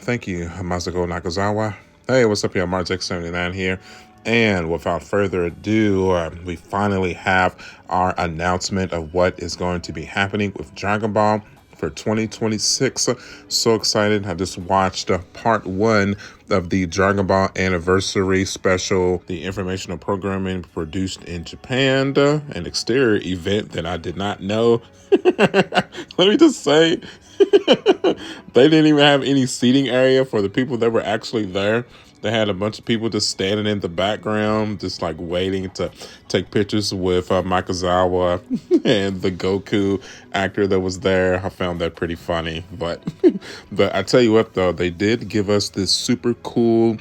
Thank you, Masako Nakazawa. Hey, what's up, y'all? MarchX79 here. And without further ado, we finally have our announcement of what is going to be happening with Dragon Ball for 2026. So excited. I just watched part one of the Dragon Ball anniversary special, the informational programming produced in Japan, an exterior event that I did not know. Let me just say, they didn't even have any seating area for the people that were actually there. They had a bunch of people just standing in the background, just like waiting to take pictures with Mikazawa and the Goku actor that was there. I found that pretty funny. But I tell you what, though, they did give us this super cool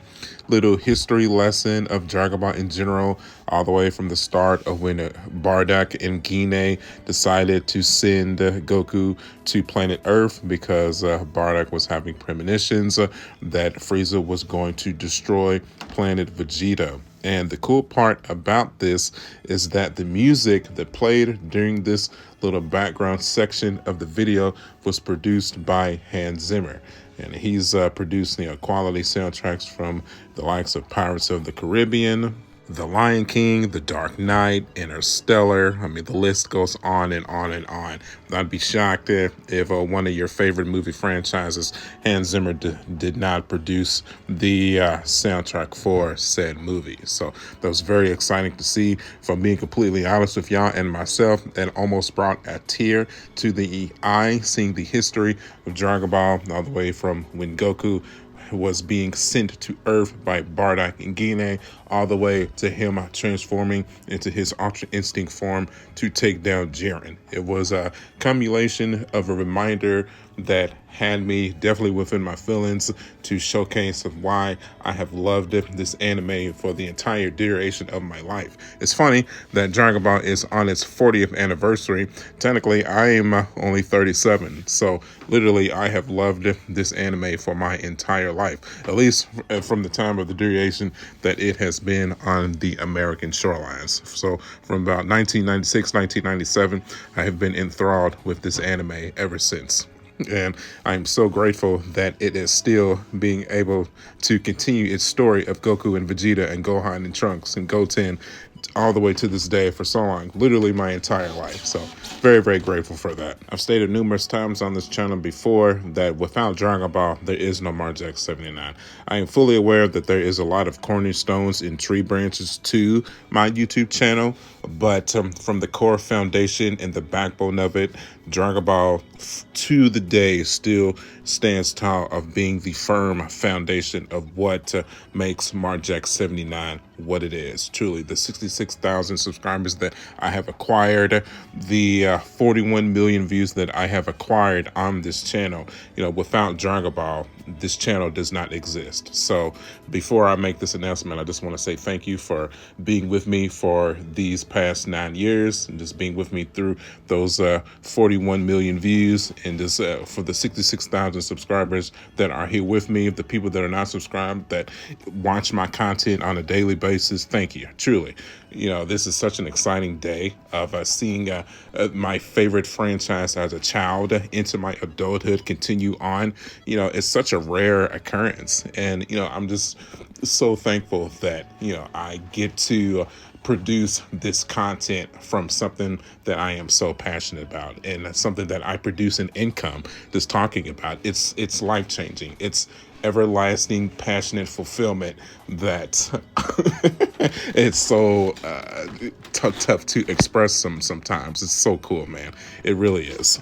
little history lesson of Dragon Ball in general, all the way from the start of when Bardock and Gine decided to send Goku to planet Earth because Bardock was having premonitions that Frieza was going to destroy planet Vegeta. And the cool part about this is that the music that played during this little background section of the video was produced by Hans Zimmer. And he's produced quality soundtracks from the likes of Pirates of the Caribbean, The Lion King, The Dark Knight, Interstellar. I mean, the list goes on and on and on. I'd be shocked if one of your favorite movie franchises, Hans Zimmer, did not produce the soundtrack for said movie. So that was very exciting to see. If I'm being completely honest with y'all and myself, that almost brought a tear to the eye, seeing the history of Dragon Ball all the way from when Goku was being sent to Earth by Bardock and Gine, all the way to him transforming into his Ultra Instinct form to take down Jiren. It was a cumulation of a reminder that had me definitely within my feelings to showcase of why I have loved this anime for the entire duration of my life. It's funny that Dragon Ball is on its 40th anniversary. Technically, I am only 37, so literally I have loved this anime for my entire life, at least from the time of the duration that it has been on the American shorelines. So from about 1996, 1997, I have been enthralled with this anime ever since. And I'm so grateful that it is still being able to continue its story of Goku and Vegeta and Gohan and Trunks and Goten all the way to this day for so long, literally my entire life. So very, very grateful for that. I've stated numerous times on this channel before that without Dragon Ball, there is no MarchX79. I am fully aware that there is a lot of cornerstones and tree branches to my YouTube channel, but from the core foundation and the backbone of it, Dragon Ball to the day still stands tall of being the firm foundation of what makes MarchX79 what it is. Truly, the 66,000 subscribers that I have acquired, the 41 million views that I have acquired on this channel, without Dragon Ball, this channel does not exist. So before I make this announcement, I just want to say thank you for being with me for these past 9 years and just being with me through those 41 million views, and just for the 66,000 subscribers that are here with me, the people that are not subscribed that watch my content on a daily basis. Thank you, truly. This is such an exciting day of seeing my favorite franchise as a child into my adulthood continue on. It's such a rare occurrence, and I'm just so thankful that I get to produce this content from something that I am so passionate about, and something that I produce an income just talking about. It's life-changing. It's everlasting, passionate fulfillment that it's so tough to express sometimes. It's so cool, man. It really is.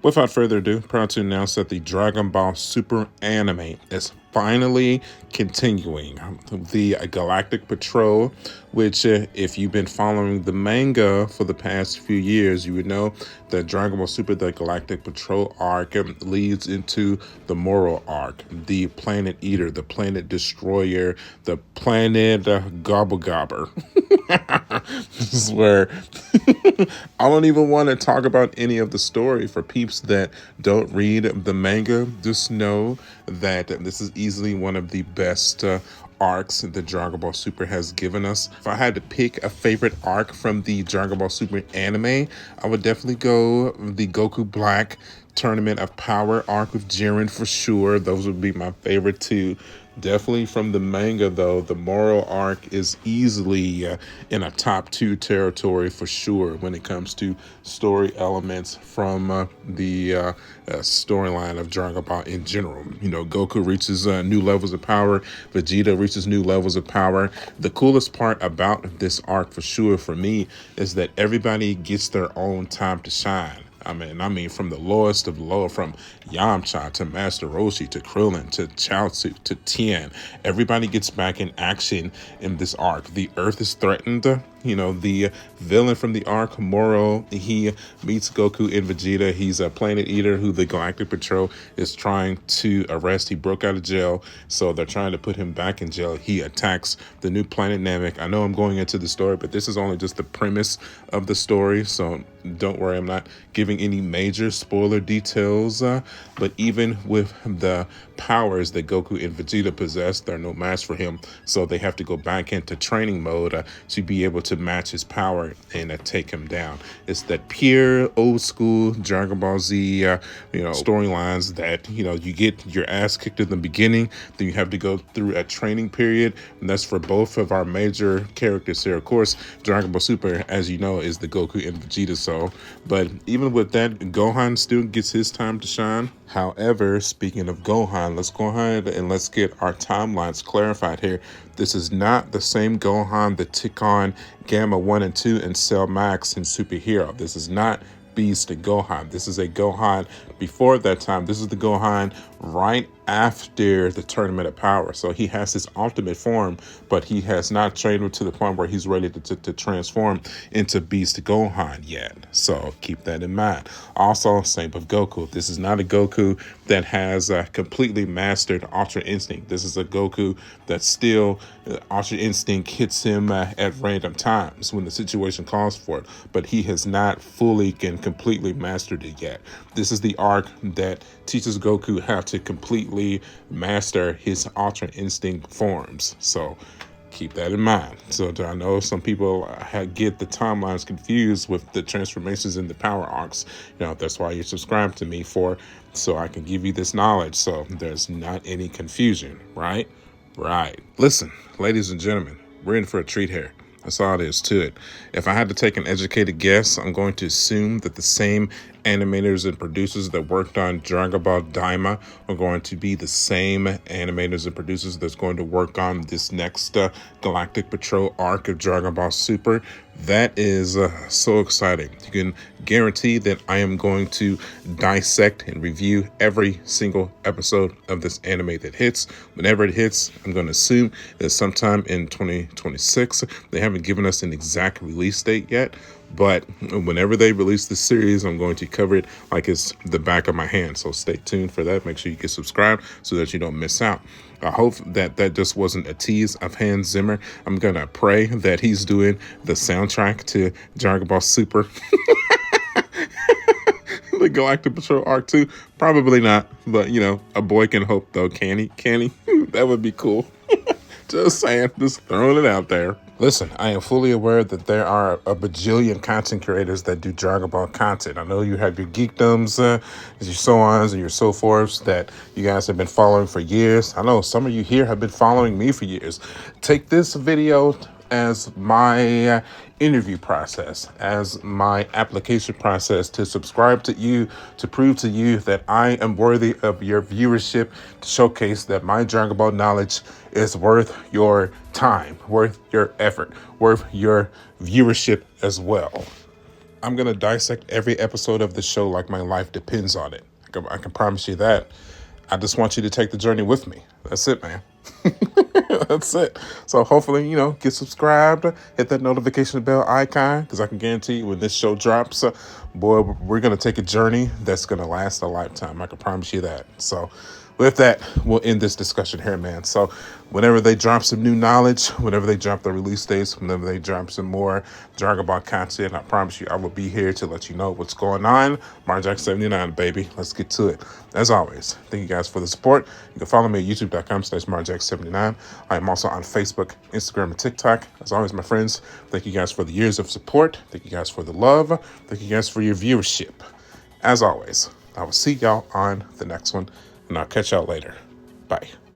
Without further ado, proud to announce that the Dragon Ball Super anime is finally continuing. The Galactic Patrol, which if you've been following the manga for the past few years, you would know that Dragon Ball Super, the Galactic Patrol arc, leads into the Moro arc, the Planet Eater, the Planet Destroyer, the Planet Gobble Gobber. This is where I don't even want to talk about any of the story for peeps that don't read the manga. Just know that this is easily one of the best arcs that Dragon Ball Super has given us. If I had to pick a favorite arc from the Dragon Ball Super anime, I would definitely go the Goku Black Tournament of Power arc with Jiren for sure. Those would be my favorite two. Definitely from the manga, though, the Moro arc is easily in a top 2 territory for sure when it comes to story elements from the storyline of Dragon Ball in general. You know, Goku reaches new levels of power, Vegeta reaches new levels of power. The coolest part about this arc for sure for me is that everybody gets their own time to shine. I mean, from the lowest of the low, from Yamcha to Master Roshi to Krillin to Chaozu to Tien, everybody gets back in action in this arc. The Earth is threatened. You know, the villain from the arc, Moro, he meets Goku and Vegeta. He's a planet eater who the Galactic Patrol is trying to arrest. He broke out of jail, so they're trying to put him back in jail. He attacks the new planet Namek. I know I'm going into the story, but this is only just the premise of the story, so don't worry, I'm not giving any major spoiler details. But even with the powers that Goku and Vegeta possess, they're no match for him, so they have to go back into training mode to be able to match his power and take him down. It's that pure old school Dragon Ball Z storylines that you get your ass kicked in the beginning, then you have to go through a training period, and that's for both of our major characters here. Of course, Dragon Ball Super, as you know, is the Goku and Vegeta, so but even with that, Gohan still gets his time to shine. However, speaking of Gohan, let's go ahead and let's get our timelines clarified here. This is not the same Gohan that took on Gamma 1 and 2 and Cell Max in Super Hero. This is not Beast and Gohan. This is a Gohan before that time. This is the Gohan right after the Tournament of Power. So he has his ultimate form, but he has not trained to the point where he's ready to transform into Beast Gohan yet. So keep that in mind. Also, same with Goku. This is not a Goku that has completely mastered Ultra Instinct. This is a Goku that still Ultra Instinct hits him at random times when the situation calls for it, but he has not fully and completely mastered it yet. This is the arc that teaches Goku how to completely master his Ultra Instinct forms. So keep that in mind. So I know some people get the timelines confused with the transformations in the power arcs. That's why you subscribe to me so I can give you this knowledge, so there's not any confusion, right? Right. Listen, ladies and gentlemen, we're in for a treat here. That's all there is to it. If I had to take an educated guess, I'm going to assume that the same animators and producers that worked on Dragon Ball Daima are going to be the same animators and producers that's going to work on this next Galactic Patrol arc of Dragon Ball Super. That is so exciting. You can guarantee that I am going to dissect and review every single episode of this anime that hits. Whenever it hits, I'm going to assume that sometime in 2026. They haven't given us an exact release date yet, but whenever they release the series, I'm going to cover it like it's the back of my hand. So stay tuned for that. Make sure you get subscribed so that you don't miss out. I hope that just wasn't a tease of Hans Zimmer. I'm going to pray that he's doing the soundtrack to Dragon Ball Super. The Galactic Patrol Arc 2. Probably not, but a boy can hope though. Can he? That would be cool. Just saying, just throwing it out there. Listen, I am fully aware that there are a bajillion content creators that do Dragon Ball content. I know you have your geekdoms, your so-ons, and your so-forths that you guys have been following for years. I know some of you here have been following me for years. Take this video as my interview process, as my application process to subscribe to you, to prove to you that I am worthy of your viewership, to showcase that my Dragon Ball knowledge is worth your time, worth your effort, worth your viewership as well. I'm going to dissect every episode of the show like my life depends on it. I can promise you that. I just want you to take the journey with me. That's it, man. That's it. So hopefully, get subscribed, hit that notification bell icon, because I can guarantee you when this show drops, boy, we're going to take a journey that's going to last a lifetime. I can promise you that. So with that, we'll end this discussion here, man. So whenever they drop some new knowledge, whenever they drop the release dates, whenever they drop some more Dragon Ball content, I promise you I will be here to let you know what's going on. Marjack79, baby. Let's get to it. As always, thank you guys for the support. You can follow me at youtube.com/Marjack79. I am also on Facebook, Instagram, and TikTok. As always, my friends, thank you guys for the years of support. Thank you guys for the love. Thank you guys for your viewership. As always, I will see y'all on the next one, and I'll catch y'all later. Bye.